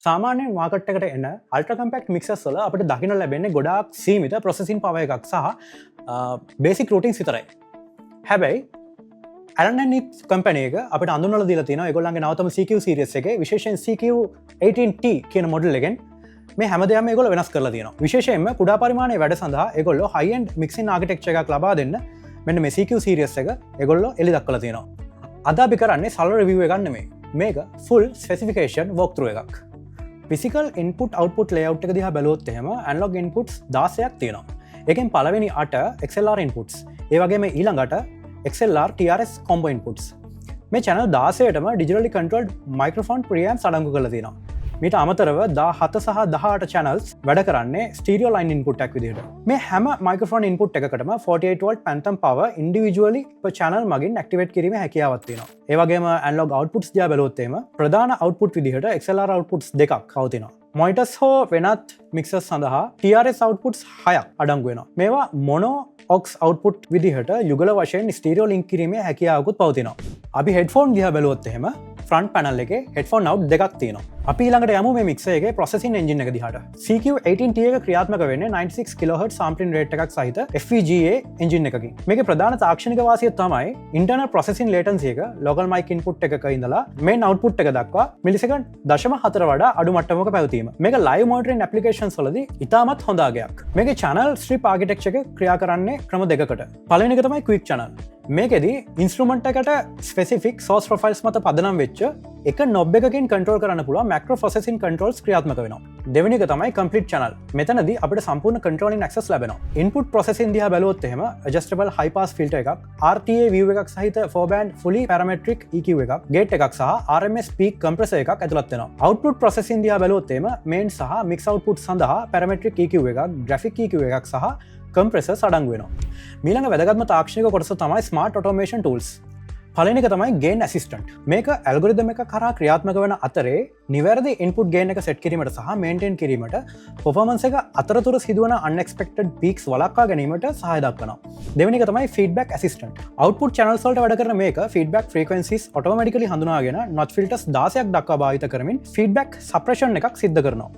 සාමාන්‍යයෙන් මාකට් එකට එන අල්ට්‍රා කම්පැක්ට් මික්සර්ස් වල අපිට දකින්න ලැබෙන්නේ ගොඩාක් සීමිත ප්‍රොසෙසින් පවර් එකක් සහ බේසික් රූටින්ස් විතරයි. හැබැයි Allen & Heath කම්පැනි එක අපිට අඳුන්වලා දීලා තියෙනවා ඒගොල්ලන්ගේ නවතම CQ සීරීස් එකේ විශේෂයෙන් CQ18T කියන මොඩල් එකෙන් මේ හැමදේම ඒගොල්ලෝ වෙනස් කරලා තියෙනවා. විශේෂයෙන්ම කුඩා පරිමාණයේ වැඩ සඳහා ඒගොල්ලෝ high end mixing architecture එකක් ලබා දෙන්න මෙන්න මේ CQ සීරීස් එක ඒගොල්ලෝ එලි දක්වලා තියෙනවා. අද අපි කරන්නේ සරල රිවිව් එකක් නෙමෙයි. මේක full specification walkthrough එකක්. Physical input output layout එක දිහා බැලුවොත් එහෙම analog inputs 16ක් තියෙනවා. ඒකෙන් පළවෙනි 8 XLR inputs. ඒ වගේම ඊළඟට XLR TRS combo inputs. මේ channel 16ටම digitally controlled microphone preamps අඩංගු කරලා තියෙනවා. මීට අමතරව 17 සහ 18 channels වැඩ කරන්නේ stereo line input එකක් විදිහට. මේ හැම microphone input එකකටම 48 volt phantom power individually per channel මගින් activate කිරීමේ හැකියාවක් තියෙනවා. ඒ වගේම analog outputs දිහා බැලුවොත් එහෙම ප්‍රධාන output විදිහට XLR outputs දෙකක් පවතිනවා. monitors හෝ වෙනත් mixers සඳහා TRS outputs 6ක් අඩංගු වෙනවා. මේවා mono aux output විදිහට යුගල වශයෙන් stereo link කිරීමේ හැකියාවකුත් පවතිනවා. අපි headphone දිහා බැලුවොත් එහෙම front panel එකේ headphone out දෙකක් තියෙනවා. අපි ඊළඟට යමු මේ mixer එකේ processing engine එක දිහාට. CQ18T එක ක්‍රියාත්මක වෙන්නේ 96 kHz sampling rate එකක් සහිත FPGA engine එකකින්. මේකේ ප්‍රධාන තාක්ෂණික වාසිය තමයි internal processing latency එක local mic input එකක ඉඳලා main output එක දක්වා millisecond 0.4 වඩා අඩු මට්ටමක පැවතීම. මේක live monitoring applications වලදී ඉතාමත් හොඳ අගයක්. මේකේ channel strip architecture එක ක්‍රියා කරන්නේ ක්‍රම දෙකකට. පළවෙනි එක තමයි quick channel. මේකෙදී ඉන්ස්ට්‍රුමන්ට් එකට ස්පෙසිෆික් source profiles මත පදනම් වෙච්ච එක knob එකකින් control කරන්න පුළුවන් macro processing controls ක්‍රියාත්මක වෙනවා. දෙවෙනි එක තමයි complete channel. මෙතනදී අපිට සම්පූර්ණ controlling access ලැබෙනවා. input processing දිහා බැලුවොත් එහෙම adjustable high pass filter එකක්, RTA view එකක් සහිත 4 band fully parametric EQ එකක්, gate එකක් සහ RMS peak compressor එකක් ඇතුළත් වෙනවා. output processing දිහා බැලුවොත් එහෙම main සහ mix output සඳහා parametric EQ එකක්, graphic EQ එකක් සහ compressors අඩංගු වෙනවා. මීළඟ වැදගත්ම තාක්ෂණික කොටස තමයි smart automation tools. පළවෙනි එක තමයි gain assistant. මේක ඇල්ගොරිතම් එකක් කරා ක්‍රියාත්මක වෙන අතරේ නිවැරදි input gain එක set කිරීමට සහ maintain කිරීමට performance එක අතරතුර සිදුවන unexpected peaks වළක්වා ගැනීමට සහාය දක්වනවා. දෙවෙනි එක තමයි feedback assistant. output channels වලට වැඩ කරන මේක feedback frequencies automatically හඳුනාගෙන notch filters 16ක් දක්වා භාවිත කරමින් feedback suppression එකක් සිද්ධ කරනවා.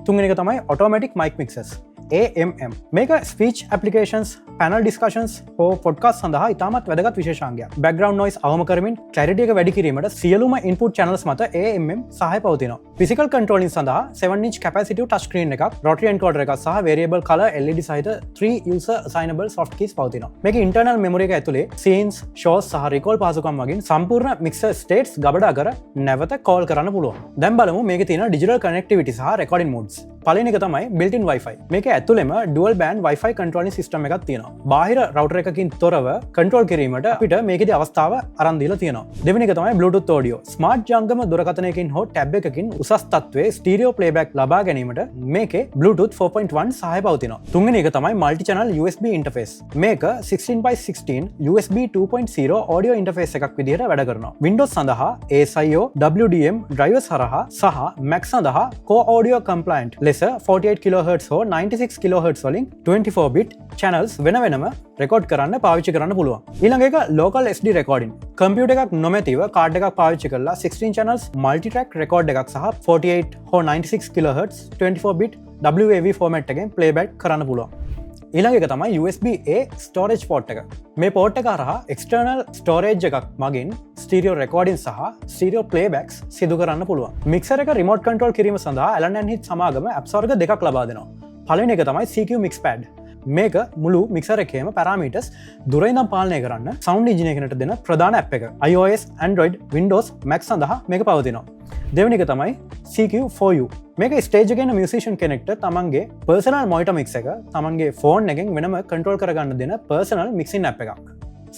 තුන්වෙනි එක තමයි automatic mic mixers. AMM. මේක speech applications, panel discussions හෝ podcast සඳහා ඉතාමත් වැදගත් විශේෂාංගයක්. background noise අවම කරමින් clarity එක වැඩි කිරීමට සියලුම input channels මත AMM සහාය පවතිනවා. physical controlling සඳහා 7-inch capacitive touch screen එකක්, rotary encoder එකක් සහ variable color LED සහිත 3 user assignable soft keys පවතිනවා. මේක internal memory එක ඇතුලේ scenes, shows සහ recall පහසුකම් වගින් සම්පූර්ණ mixer states ගබඩා කර නැවත call කරන්න පුළුවන්. දැන් බලමු මේකේ තියෙන digital connectivity සහ recording modes. පළවෙනි එක තමයි built-in Wi-Fi. මේක ඇතුළෙම dual band Wi-Fi controlling system එකක් තියෙනවා. බාහිර router එකකින් තොරව control කිරීමට අපිට මේකෙදි අවස්ථාව අරන් දීලා තියෙනවා. දෙවෙනි එක තමයි Bluetooth audio. smart ජංගම දුරකථනයකින් හෝ tab එකකින් උසස් තත්ත්වයේ stereo playback ලබා ගැනීමට මේකේ Bluetooth 4.1 සහාය පවතිනවා. තුන්වෙනි එක තමයි multi channel USB interface. මේක 16x16 USB 2.0 audio interface එකක් විදිහට වැඩ කරනවා. Windows සඳහා ASIO WDM drivers හරහා සහ Mac සඳහා Core Audio compliant ලෙස 48 kHz හෝ 96 kHz වලින් 24 bit channels වෙන වෙනම රෙකෝඩ් කරන්න පාවිච්චි කරන්න පුළුවන්. ඊළඟ එක local SD recording. කම්පියුටර් එකක් නොමැතිව කාඩ් එකක් පාවිච්චි කරලා 16 channels multi track record එකක් සහ 48 හෝ 96 kHz 24 bit WAV format එකෙන් playback කරන්න පුළුවන්. ඊළඟ එක තමයි USB-A storage port එක. මේ port එක හරහා external storage එකක් මගින් stereo recording සහ stereo playbacks සිදු කරන්න පුළුවන්. mixer එක remote control කිරීම සඳහා Allen & Heath සමාගම apps වර්ග දෙකක් ලබා දෙනවා. පළවෙනි එක තමයි CQ Mixpad. මේක මුළු mixer එකේම parameters දුර ඉඳන් පාලනය කරන්න sound engineer කෙනෙකුට දෙන ප්‍රධාන app එක. iOS, Android, Windows, Mac සඳහා මේක පවතිනවා. දෙවෙනි එක තමයි CQ4U. මේක ස්ටේජ් එකේ ඉන්න musician කෙනෙක්ට තමන්ගේ personal monitor mix එක තමන්ගේ phone එකෙන් වෙනම control කරගන්න දෙන personal mixing app එකක්.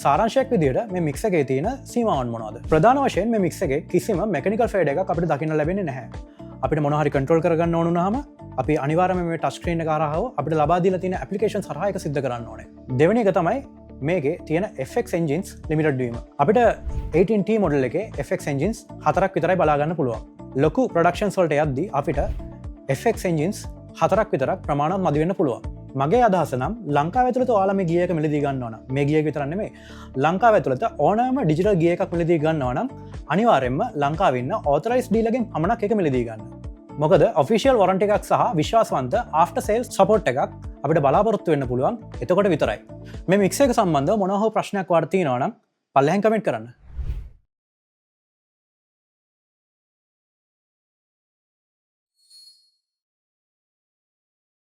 සාරාංශයක් විදිහට මේ mix එකේ තියෙන සීමාවන් මොනවද? ප්‍රධාන වශයෙන් මේ mix එකේ කිසිම mechanical fade එකක් අපිට දකින්න ලැබෙන්නේ නැහැ. අපිට මොනවා හරි control කරගන්න ඕන වුණාම අපි අනිවාර්යයෙන්ම මේ touch screen එක හරහා අපිට ලබා දීලා තියෙන applications හරහා ඒක සිද්ධ කරන්න ඕනේ. දෙවෙනි එක තමයි මේකේ තියෙන FX engines limited වීම. අපිට 18T model එකේ FX engines 4ක් විතරයි බලා ගන්න පුළුවන්. ලොකු productions වලට යද්දී අපිට FX engines 4ක් විතරක් ප්‍රමාණවත් මදි වෙන්න පුළුවන්. මගේ අදහස නම් ලංකාව ඇතුළත ඔයාලා මේ ගියර් එක මිලදී ගන්නවා නම් මේ ගියර් එක විතර නෙමෙයි ලංකාව ඇතුළත ඕනෑම ඩිජිටල් ගියර් එකක් මිලදී ගන්නවා නම් අනිවාර්යයෙන්ම ලංකාවේ ඉන්න authorized dealer ගෙන් පමණක් ඒක මිලදී ගන්න. මොකද ඔෆිසිියල් වොරන්ටි එකක් සහ විශ්වාසවන්ත ආෆ්ට සේල් සපෝට් එකක් අපිට බලාපොරොත්තු වෙන්න පුළුවන් එතකොට විතරයි මේ මික්ස එක සම්බන්ධ මොනහෝ ප්‍රශ්නයක් වර්තිී නවනම් පල්ලහැන් කමෙන්ට් කරන්න